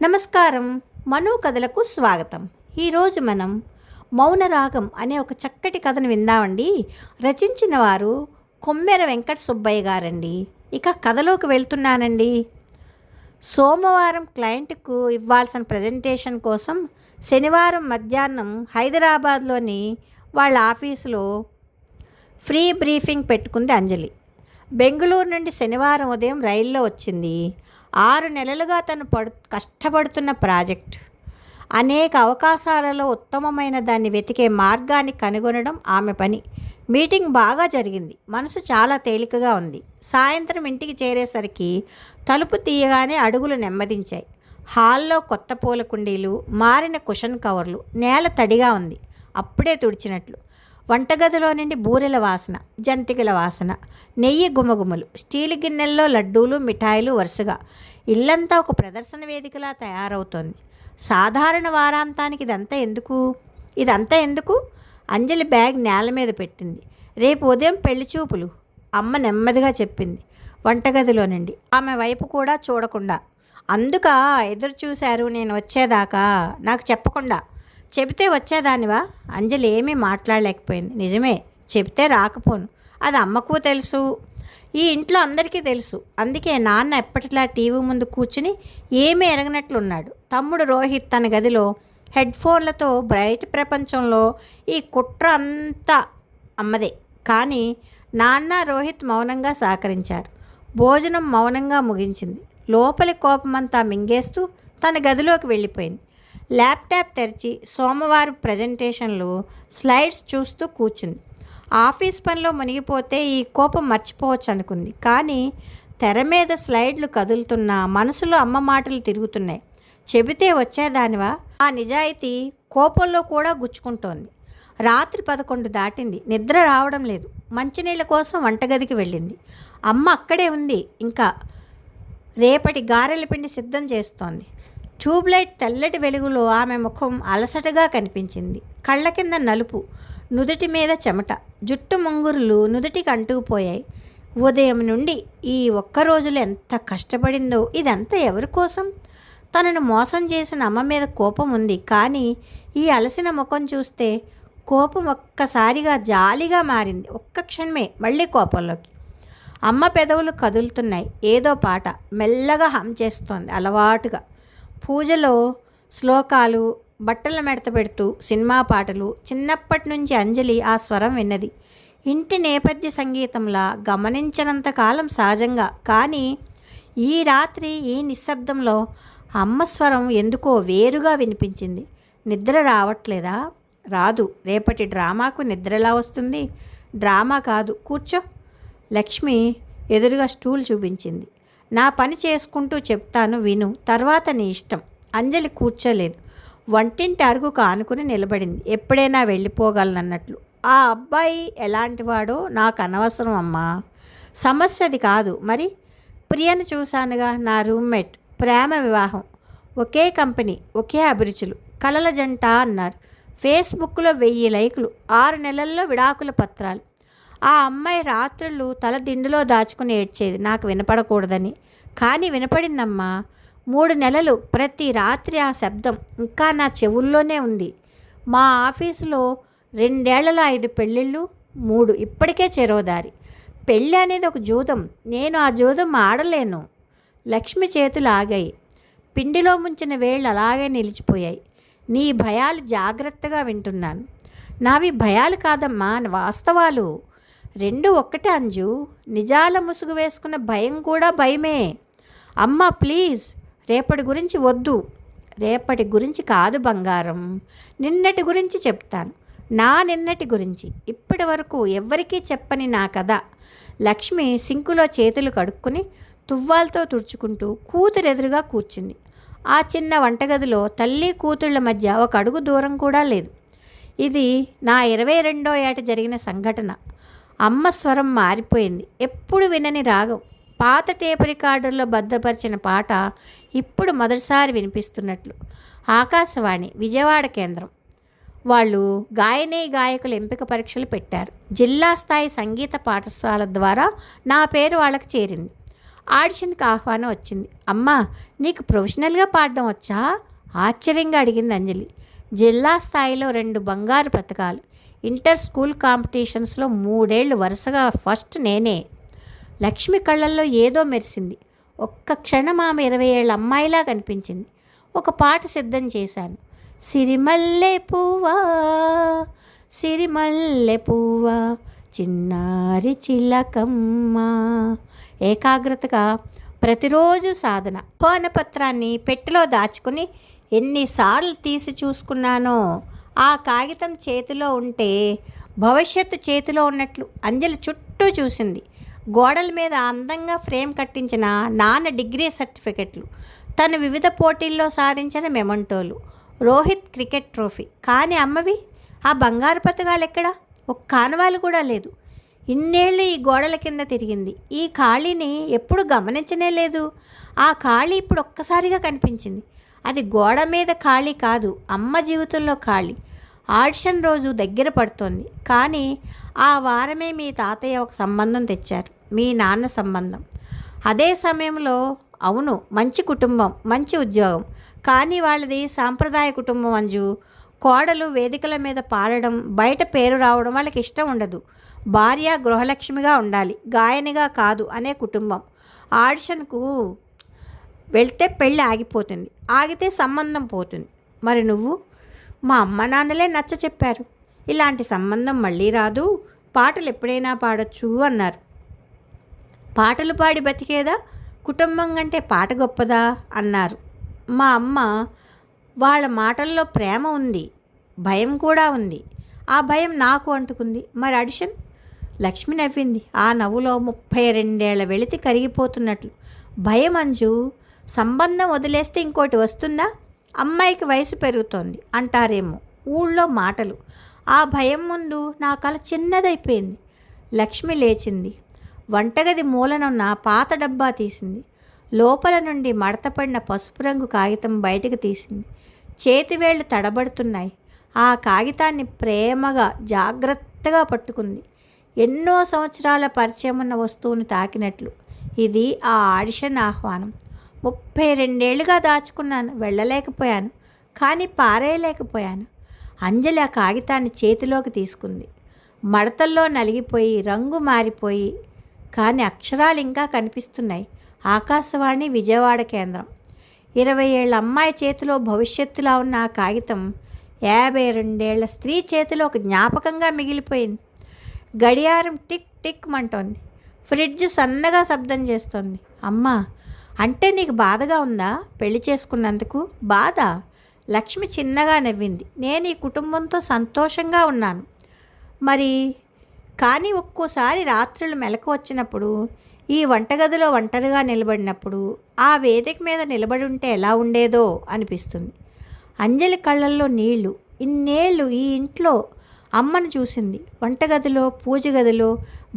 నమస్కారం. మను కథలకు స్వాగతం. ఈరోజు మనం మౌనరాగం అనే ఒక చక్కటి కథను విందామండి. రచించిన వారు కొమ్మెర వెంకట సుబ్బయ్య గారండి. ఇక కథలోకి వెళ్తున్నానండి. సోమవారం క్లయింట్కు ఇవ్వాల్సిన ప్రజెంటేషన్ కోసం శనివారం మధ్యాహ్నం హైదరాబాద్లోని వాళ్ళ ఆఫీసులో ఫ్రీ బ్రీఫింగ్ పెట్టుకుంది అంజలి. బెంగళూరు నుండి శనివారం ఉదయం రైల్లో వచ్చింది. 6 నెలలుగా తను కష్టపడుతున్న ప్రాజెక్ట్, అనేక అవకాశాలలో ఉత్తమమైన దాన్ని వెతికే మార్గాన్ని కనుగొనడం ఆమె పని. మీటింగ్ బాగా జరిగింది. మనసు చాలా తేలికగా ఉంది. సాయంత్రం ఇంటికి చేరేసరికి తలుపు తీయగానే అడుగులు నెమ్మదించాయి. హాల్లో కొత్త పూల కుండీలు, మారిన కుషన్ కవర్లు, నేల తడిగా ఉంది, అప్పుడే తుడిచినట్లు. వంటగదిలో నుండి బూరెల వాసన, జంతికల వాసన, నెయ్యి గుమగుమలు, స్టీల్ గిన్నెల్లో లడ్డూలు, మిఠాయిలు వరుసగా. ఇల్లంతా ఒక ప్రదర్శన వేదికలా తయారవుతోంది. సాధారణ వారాంతానికి ఇదంతా ఎందుకు? అంజలి బ్యాగ్ నేల మీద పెట్టింది. రేపు ఉదయం పెళ్లి చూపులు, అమ్మ నెమ్మదిగా చెప్పింది వంటగదిలో నుండి, ఆమె వైపు కూడా చూడకుండా. అందుక ఎదురు చూశారు నేను వచ్చేదాకా, నాకు చెప్పకుండా. చెబితే వచ్చేదానివా? అంజలి ఏమీ మాట్లాడలేకపోయింది. నిజమే, చెబితే రాకపోను, అది అమ్మకు తెలుసు, ఈ ఇంట్లో అందరికీ తెలుసు. అందుకే నాన్న ఎప్పటిలా టీవీ ముందు కూర్చుని ఏమీ ఎరగనట్లున్నాడు. తమ్ముడు రోహిత్ తన గదిలో హెడ్ఫోన్లతో బయట ప్రపంచంలో ఈ కుట్ర అంతా అమ్మదే. కానీ నాన్న రోహిత్ మౌనంగా సహకరించారు. భోజనం మౌనంగా ముగించింది. లోపలి కోపమంతా మింగేస్తూ తన గదిలోకి వెళ్ళిపోయింది. ల్యాప్టాప్ తెరిచి సోమవారం ప్రజెంటేషన్లు స్లైడ్స్ చూస్తూ కూర్చుంది. ఆఫీస్ పనిలో మునిగిపోతే ఈ కోపం మర్చిపోవచ్చు అనుకుంది. కానీ తెర మీద స్లైడ్లు కదులుతున్నా మనసులో అమ్మ మాటలు తిరుగుతున్నాయి. చెబితే వచ్చేదానివా? ఆ నిజాయితీ కోపంలో కూడా గుచ్చుకుంటోంది. రాత్రి 11 దాటింది. నిద్ర రావడం లేదు. మంచినీళ్ళ కోసం వంటగదికి వెళ్ళింది. అమ్మ అక్కడే ఉంది. ఇంకా రేపటి గారెల పిండి సిద్ధం చేస్తోంది. ట్యూబ్లైట్ తెల్లటి వెలుగులో ఆమె ముఖం అలసటగా కనిపించింది. కళ్ళ కింద నలుపు, నుదుటి మీద చెమట, జుట్టు ముంగురులు నుదుటికి అంటుకుపోయాయి. ఉదయం నుండి ఈ ఒక్కరోజులో ఎంత కష్టపడిందో. ఇదంతా ఎవరి కోసం? తనను మోసం చేసిన అమ్మ మీద కోపం ఉంది. కానీ ఈ అలసిన ముఖం చూస్తే కోపం ఒక్కసారిగా జాలిగా మారింది. ఒక్క క్షణమే మళ్ళీ కోపంలోకి. అమ్మ పెదవులు కదులుతున్నాయి. ఏదో పాట మెల్లగా హమ్ చేస్తోంది అలవాటుగా. పూజలో శ్లోకాలు, బట్టల మెడత పెడుతూ సినిమా పాటలు. చిన్నప్పటి నుంచి అంజలి ఆ స్వరం విన్నది. ఇంటి నేపథ్య సంగీతంలా గమనించినంతకాలం సహజంగా. కానీ ఈ రాత్రి ఈ నిశ్శబ్దంలో అమ్మ స్వరం ఎందుకో వేరుగా వినిపించింది. నిద్ర రావట్లేదా? రాదు. రేపటి డ్రామాకు నిద్ర ఎలా వస్తుంది? డ్రామా కాదు, కూర్చో. లక్ష్మి ఎదురుగా స్టూల్ చూపించింది. నా పని చేసుకుంటూ చెప్తాను, విను, తర్వాత నీ ఇష్టం. అంజలి కూర్చోలేదు. వంటింటి అరుగుకు ఆనుకుని నిలబడింది. ఎప్పుడైనా వెళ్ళిపోగలనన్నట్లు. ఆ అబ్బాయి ఎలాంటివాడో నాకు అనవసరం అమ్మా. సమస్య అది కాదు. మరి ప్రియను చూశానుగా, నా రూమ్మేట్. ప్రేమ వివాహం, ఒకే కంపెనీ, ఒకే అభిరుచులు, కలల జంట అన్నారు. ఫేస్బుక్లో 1000 లైకులు, 6 నెలల్లో విడాకుల పత్రాలు. ఆ అమ్మాయి రాత్రుళ్ళు తల దిండులో దాచుకుని ఏడ్చేది, నాకు వినపడకూడదని. కానీ వినపడిందమ్మా. 3 నెలలు ప్రతి రాత్రి ఆ శబ్దం ఇంకా నా చెవుల్లోనే ఉంది. మా ఆఫీసులో 2 ఏళ్లలో 5 పెళ్ళిళ్ళు, 3 ఇప్పటికే చెరోదారి. పెళ్ళి అనేది ఒక జూదం. నేను ఆ జూదం ఆడలేను. లక్ష్మి చేతులు ఆగాయి. పిండిలో ముంచిన వేళ్ళు అలాగే నిలిచిపోయాయి. నీ భయాలు జాగ్రత్తగా వింటున్నాను. నావి భయాలు కాదమ్మా, వాస్తవాలు. 2 ఒక్కటే అంజు. నిజాల ముసుగు వేసుకున్న భయం కూడా భయమే. అమ్మ ప్లీజ్, రేపటి గురించి వద్దు. రేపటి గురించి కాదు బంగారం, నిన్నటి గురించి చెప్తాను. నా నిన్నటి గురించి. ఇప్పటి వరకు ఎవ్వరికీ చెప్పని నా కథ. లక్ష్మి సింకులో చేతులు కడుక్కుని తువ్వాలతో తుడుచుకుంటూ కూతురెదురుగా కూర్చుంది. ఆ చిన్న వంటగదిలో తల్లి కూతుళ్ల మధ్య ఒక అడుగు దూరం కూడా లేదు. ఇది నా 22వ ఏట జరిగిన సంఘటన. అమ్మ స్వరం మారిపోయింది. ఎప్పుడు వినని రాగం. పాత టేప్ రికార్డర్లో భద్రపరిచిన పాట ఇప్పుడు మొదటిసారి వినిపిస్తున్నట్లు. ఆకాశవాణి, విజయవాడ కేంద్రం. వాళ్ళు గాయకుల ఎంపిక పరీక్షలు పెట్టారు. జిల్లా స్థాయి సంగీత పాఠశాల ద్వారా నా పేరు వాళ్ళకి చేరింది. ఆడిషన్కి ఆహ్వానం వచ్చింది. అమ్మా, నీకు ప్రొఫెషనల్గా పాడడం వచ్చా? ఆశ్చర్యంగా అడిగింది అంజలి. జిల్లా స్థాయిలో 2 బంగారు పతకాలు, ఇంటర్ స్కూల్ కాంపిటీషన్స్లో 3 ఏళ్ళు వరుసగా ఫస్ట్ నేనే. లక్ష్మి కళ్ళల్లో ఏదో మెరిసింది. ఒక్క క్షణం ఆమె 20 ఏళ్ళ అమ్మాయిలా కనిపించింది. ఒక పాట సిద్ధం చేశాను. సిరిమల్లె పువ్వా, సిరిమల్లె పువ్వా, చిన్నారి చిలకమ్మ. ఏకాగ్రతగా ప్రతిరోజు సాధన. ఆహ్వానపత్రాన్ని పెట్టెలో దాచుకుని ఎన్నిసార్లు తీసి చూసుకున్నానో. ఆ కాగితం చేతిలో ఉంటే భవిష్యత్తు చేతిలో ఉన్నట్లు అంజలి చుట్టూ చూసింది. గోడల మీద అందంగా ఫ్రేమ్ కట్టించిన నాన్న డిగ్రీ సర్టిఫికెట్లు, తను వివిధ పోటీల్లో సాధించిన మెమంటోలు, రోహిత్ క్రికెట్ ట్రోఫీ. కానీ అమ్మవి, ఆ బంగారు పతకాలు ఎక్కడా? ఒక కానవాలు కూడా లేదు. ఇన్నేళ్ళు ఈ గోడల కింద తిరిగింది. ఈ ఖాళీని ఎప్పుడు గమనించనే లేదు. ఆ ఖాళీ ఇప్పుడు ఒక్కసారిగా కనిపించింది. అది గోడ మీద ఖాళీ కాదు, అమ్మ జీవితంలో ఖాళీ. ఆడిషన్ రోజు దగ్గర పడుతోంది. కానీ ఆ వారమే మీ తాతయ్య ఒక సంబంధం తెచ్చారు, మీ నాన్న సంబంధం. అదే సమయంలో అవును, మంచి కుటుంబం, మంచి ఉద్యోగం. కానీ వాళ్ళది సాంప్రదాయ కుటుంబం అంజు. కోడలు వేదికల మీద పాడడం, బయట పేరు రావడం వాళ్ళకి ఇష్టం ఉండదు. భార్య గృహలక్ష్మిగా ఉండాలి, గాయనిగా కాదు అనే కుటుంబం. ఆడిషన్కు వెళ్తే పెళ్ళి ఆగిపోతుంది, ఆగితే సంబంధం పోతుంది. మరి నువ్వు? మా అమ్మ నాన్నలే నచ్చ చెప్పారు, ఇలాంటి సంబంధం మళ్ళీ రాదు, పాటలు ఎప్పుడైనా పాడొచ్చు అన్నారు. పాటలు పాడి బతికేదా, కుటుంబం కంటే పాట గొప్పదా అన్నారు. మా అమ్మ వాళ్ళ మాటల్లో ప్రేమ ఉంది, భయం కూడా ఉంది. ఆ భయం నాకు అంటుకుంది. మరి ఆడిషన్? లక్ష్మి నవ్వింది. ఆ నవ్వులో 32 ఏళ్ల వెళితి కరిగిపోతున్నట్లు. భయం అంజు. సంబంధం వదిలేస్తే ఇంకోటి వస్తుందా? అమ్మాయికి వయసు పెరుగుతోంది అంటారేమో ఊళ్ళో మాటలు. ఆ భయం ముందు నా కల చిన్నదైపోయింది. లక్ష్మి లేచింది. వంటగది మూలనున్న పాత డబ్బా తీసింది. లోపల నుండి మడతపడిన పసుపు రంగు కాగితం బయటకు తీసింది. చేతివేళ్లు తడబడుతున్నాయి. ఆ కాగితాన్ని ప్రేమగా జాగ్రత్తగా పట్టుకుంది. ఎన్నో సంవత్సరాల పరిచయం ఉన్న వస్తువును తాకినట్లు. ఇది ఆ ఆడిషన్ ఆహ్వానం. 32 ఏళ్ళుగా దాచుకున్నాను, వెళ్ళలేకపోయాను, కానీ పారేయలేకపోయాను. అంజలి ఆ కాగితాన్ని చేతిలోకి తీసుకుంది. మడతల్లో నలిగిపోయి రంగు మారిపోయి, కానీ అక్షరాలు ఇంకా కనిపిస్తున్నాయి. ఆకాశవాణి, విజయవాడ కేంద్రం. 20 ఏళ్ల అమ్మాయి చేతిలో భవిష్యత్తులా ఉన్న ఆ కాగితం 52 ఏళ్ల స్త్రీ చేతిలో ఒక జ్ఞాపకంగా మిగిలిపోయింది. గడియారం టిక్ టిక్ మంటోంది. ఫ్రిడ్జ్ సన్నగా శబ్దం చేస్తోంది. అమ్మా, అంటే నీకు బాధగా ఉందా పెళ్లి చేసుకున్నందుకు? బాధ? లక్ష్మి చిన్నగా నవ్వింది. నేను ఈ కుటుంబంతో సంతోషంగా ఉన్నాను. మరి కానీ ఒక్కోసారి రాత్రులు మెలకు వచ్చినప్పుడు, ఈ వంటగదిలో ఒంటరిగా నిలబడినప్పుడు, ఆ వేదిక మీద నిలబడి ఉంటే ఎలా ఉండేదో అనిపిస్తుంది. అంజలి కళ్ళల్లో నీళ్లు. ఇన్నేళ్ళు ఈ ఇంట్లో అమ్మను చూసింది, వంటగదిలో, పూజ గదిలో,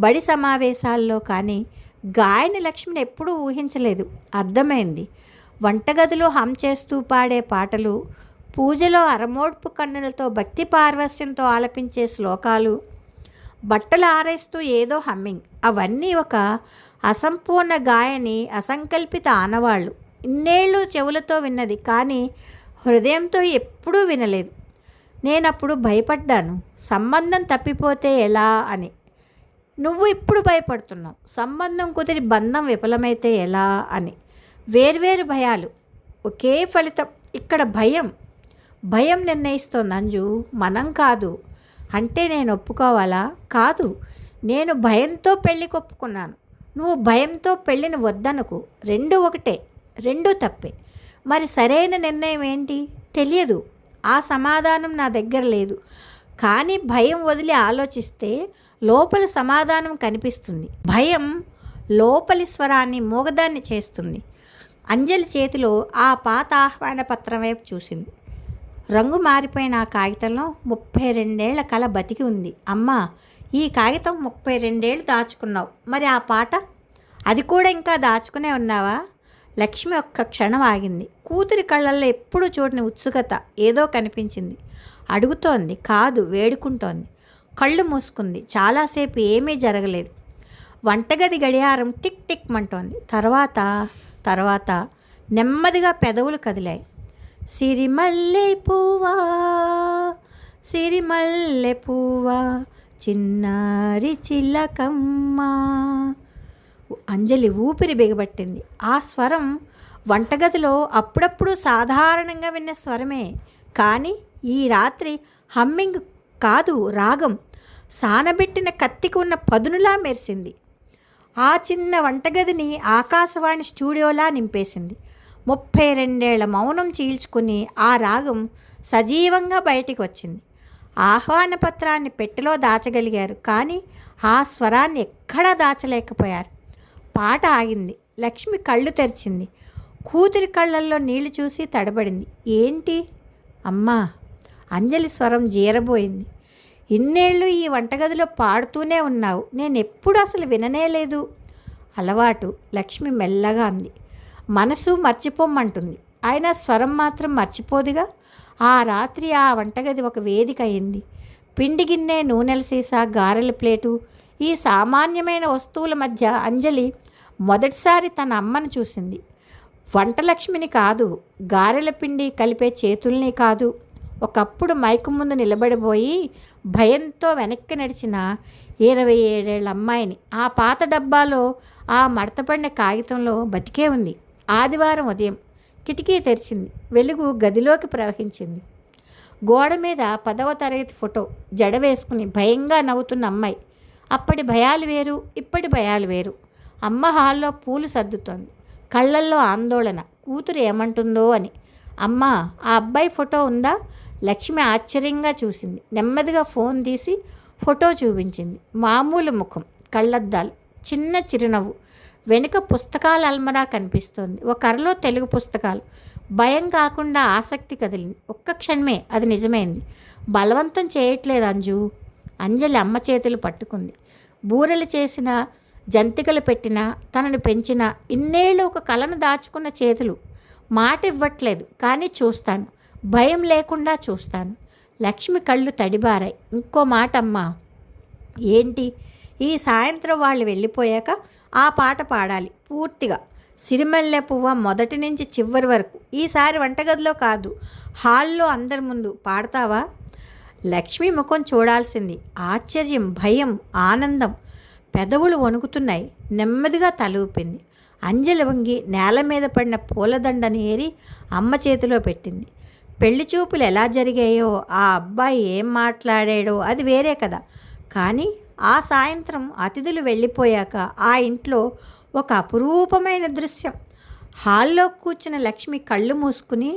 బడి సమావేశాల్లో. కానీ గాయని లక్ష్మిని ఎప్పుడూ ఊహించలేదు. అర్థమైంది. వంటగదిలో హమ్ చేస్తూ పాడే పాటలు, పూజలో అరమోడ్పు కన్నులతో భక్తి పార్వశ్యంతో ఆలపించే శ్లోకాలు, బట్టలు ఆరేస్తూ ఏదో హమ్మింగ్, అవన్నీ ఒక అసంపూర్ణ గాయని అసంకల్పిత ఆనవాళ్ళు. ఇన్నేళ్ళు చెవులతో విన్నది, కానీ హృదయంతో ఎప్పుడూ వినలేదు. నేనప్పుడు భయపడ్డాను, సంబంధం తప్పిపోతే ఎలా అని. నువ్వు ఇప్పుడు భయపడుతున్నావు, సంబంధం కుదిరి బంధం విఫలమైతే ఎలా అని. వేర్వేరు భయాలు, ఒకే ఫలితం. ఇక్కడ భయం నిర్ణయిస్తోంది అంజు, మనం కాదు. అంటే నేను ఒప్పుకోవాలా? కాదు, నేను భయంతో పెళ్ళికి ఒప్పుకున్నాను. నువ్వు భయంతో పెళ్ళిని వద్దనుకు. రెండూ ఒకటే, రెండూ తప్పే. మరి సరైన నిర్ణయం ఏంటి? తెలియదు. ఆ సమాధానం నా దగ్గర లేదు. కానీ భయం వదిలి ఆలోచిస్తే లోపల సమాధానం కనిపిస్తుంది. భయం లోపలి స్వరాన్ని మూగదాన్ని చేస్తుంది. అంజలి చేతిలో ఆ పాత ఆహ్వాన పత్రం వైపు చూసింది. రంగు మారిపోయిన ఆ కాగితంలో 32 ఏళ్ల కల బతికి ఉంది. అమ్మా, ఈ కాగితం 32 ఏళ్ళు దాచుకున్నావు. మరి ఆ పాట, అది కూడా ఇంకా దాచుకునే ఉన్నావా? లక్ష్మి ఒక్క క్షణం ఆగింది. కూతురి కళ్ళల్లో ఎప్పుడూ చూడని ఉత్సుకత ఏదో కనిపించింది. అడుగుతోంది కాదు, వేడుకుంటోంది. కళ్ళు మూసుకుంది. చాలాసేపు ఏమీ జరగలేదు. వంటగది గడియారం టిక్ టిక్ మంటోంది. తర్వాత నెమ్మదిగా పెదవులు కదిలాయి. సిరిమల్లె పువ్వా, సిరిమల్లె పువ్వా, చిన్నారి చిలకమ్మ. అంజలి ఊపిరి బిగబట్టింది. ఆ స్వరం వంటగదిలో అప్పుడప్పుడు సాధారణంగా విన్న స్వరమే, కానీ ఈ రాత్రి హమ్మింగ్ కాదు, రాగం. సానబెట్టిన కత్తికి ఉన్న పదునులా మెరిసింది. ఆ చిన్న వంటగదిని ఆకాశవాణి స్టూడియోలా నింపేసింది. 32 మౌనం చీల్చుకుని ఆ రాగం సజీవంగా బయటికి వచ్చింది. ఆహ్వాన పత్రాన్ని పెట్టెలో దాచగలిగారు, కానీ ఆ స్వరాన్ని ఎక్కడా దాచలేకపోయారు. పాట ఆగింది. లక్ష్మి కళ్ళు తెరిచింది. కూతురి కళ్ళల్లో నీళ్లు చూసి తడబడింది. ఏంటి అమ్మా? అంజలి స్వరం జీరబోయింది. ఇన్నేళ్ళు ఈ వంటగదిలో పాడుతూనే ఉన్నావు, నేనెప్పుడు అసలు విననేలేదు. అలవాటు, లక్ష్మి మెల్లగా అంది. మనసు మర్చిపోమ్మంటుంది, అయినా స్వరం మాత్రం మర్చిపోదుగా. ఆ రాత్రి ఆ వంటగది ఒక వేదిక అయింది. పిండి గిన్నె, నూనెల సీసా, గారెల ప్లేటు, ఈ సామాన్యమైన వస్తువుల మధ్య అంజలి మొదటిసారి తన అమ్మను చూసింది. వంటలక్ష్మిని కాదు, గారెల పిండి కలిపే చేతుల్ని కాదు. ఒకప్పుడు మైకు ముందు నిలబడిపోయి భయంతో వెనక్కి నడిచిన 27 ఏళ్ల అమ్మాయిని. ఆ పాత డబ్బాలో, ఆ మడతపడిన కాగితంలో బతికే ఉంది. ఆదివారం ఉదయం కిటికీ తెరిచింది. వెలుగు గదిలోకి ప్రవహించింది. గోడ మీద 10వ తరగతి ఫోటో, జడ వేసుకుని భయంగా నవ్వుతున్న అమ్మాయి. అప్పటి భయాలు వేరు, ఇప్పటి భయాలు వేరు. అమ్మ హాల్లో పూలు సర్దుతోంది. కళ్ళల్లో ఆందోళన, కూతురు ఏమంటుందో అని. అమ్మా, ఆ అబ్బాయి ఫోటో ఉందా? లక్ష్మి ఆశ్చర్యంగా చూసింది. నెమ్మదిగా ఫోన్ తీసి ఫోటో చూపించింది. మామూలు ముఖం, కళ్ళద్దాలు, చిన్న చిరునవ్వు. వెనుక పుస్తకాల అల్మరా కనిపిస్తోంది. ఒక అరలో తెలుగు పుస్తకాలు. భయం కాకుండా ఆసక్తి కదిలింది. ఒక్క క్షణమే అది నిజమైంది. బలవంతం చేయట్లేదు అంజు. అంజలి అమ్మ చేతులు పట్టుకుంది. బూరెలు చేసిన, జంతికలు పెట్టిన, తనను పెంచిన, ఇన్నేళ్ళు ఒక కలను దాచుకున్న చేతులు. మాట ఇవ్వట్లేదు, కానీ చూస్తాను, భయం లేకుండా చూస్తాను. లక్ష్మి కళ్ళు తడిబారాయి. ఇంకో మాట అమ్మా. ఏంటి? ఈ సాయంత్రం వాళ్ళు వెళ్ళిపోయాక ఆ పాట పాడాలి పూర్తిగా. సిరిమల్లె పువ్వ మొదటి నుంచి చివరి వరకు. ఈసారి వంటగదిలో కాదు, హాల్లో అందరి ముందు. పాడతావా? లక్ష్మి ముఖం చూడాల్సింది. ఆశ్చర్యం, భయం, ఆనందం. పెదవులు వణుకుతున్నాయి. నెమ్మదిగా తల ఊపింది. అంజలి వంగి నేల మీద పడిన పూలదండని ఏరి అమ్మ చేతిలో పెట్టింది. పెళ్లి చూపులు ఎలా జరిగాయో, ఆ అబ్బాయి ఏం మాట్లాడాడో అది వేరే కదా. కానీ ఆ సాయంత్రం అతిథులు వెళ్ళిపోయాక ఆ ఇంట్లో ఒక అపురూపమైన దృశ్యం. హాల్లో కూర్చున్న లక్ష్మి కళ్ళు మూసుకుని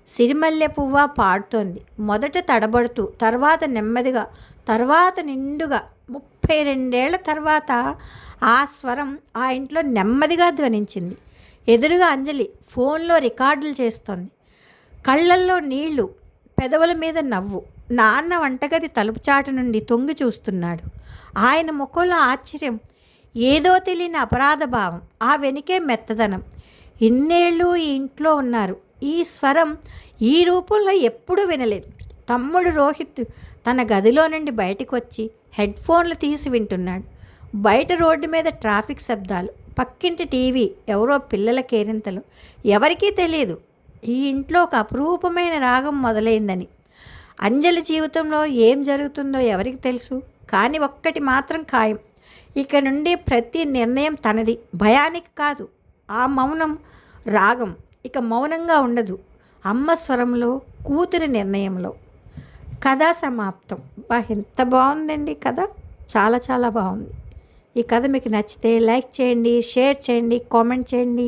సిరిమల్లె పువ్వ పాడుతోంది. మొదట తడబడుతూ, తర్వాత నెమ్మదిగా, తర్వాత నిండుగా. 32 ఏళ్ల తర్వాత ఆ స్వరం ఆ ఇంట్లో నెమ్మదిగా ధ్వనించింది. ఎదురుగా అంజలి ఫోన్లో రికార్డులు చేస్తోంది. కళ్ళల్లో నీళ్లు, పెదవుల మీద నవ్వు. నాన్న వంటగది తలుపు చాటు నుండి తొంగి చూస్తున్నాడు. ఆయన ముఖంలో ఆశ్చర్యం, ఏదో తెలియని అపరాధ భావం, ఆ వెనుకే మెత్తదనం. ఇన్నేళ్ళు ఈ ఇంట్లో ఉన్నారు. ఈ స్వరం ఈ రూపంలో ఎప్పుడూ వినలేదు. తమ్ముడు రోహిత్ తన గదిలో నుండి బయటకు వచ్చి హెడ్ ఫోన్లు తీసి వింటున్నాడు. బయట రోడ్డు మీద ట్రాఫిక్ శబ్దాలు, పక్కింటి టీవీ, ఎవరో పిల్లల కేరింతలు. ఎవరికీ తెలియదు ఈ ఇంట్లో ఒక అపురూపమైన రాగం మొదలైందని. అంజలి జీవితంలో ఏం జరుగుతుందో ఎవరికి తెలుసు? కానీ ఒక్కటి మాత్రం ఖాయం, ఇక నుండి ప్రతి నిర్ణయం తనది. భయానికి కాదు, ఆ మౌనం రాగం ఇక మౌనంగా ఉండదు. అమ్మ స్వరంలో, కూతురి నిర్ణయంలో. కథ సమాప్తం. ఎంత బాగుందండి కథ, చాలా చాలా బాగుంది. ఈ కథ మీకు నచ్చితే లైక్ చేయండి, షేర్ చేయండి, కామెంట్ చేయండి,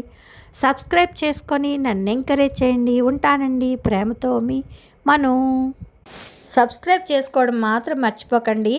సబ్స్క్రైబ్ చేసుకొని నన్ను ఎంకరేజ్ చేయండి. ఉంటానండి. ప్రేమతో మీ మను. సబ్స్క్రైబ్ చేసుకోవడం మాత్రం మర్చిపోకండి.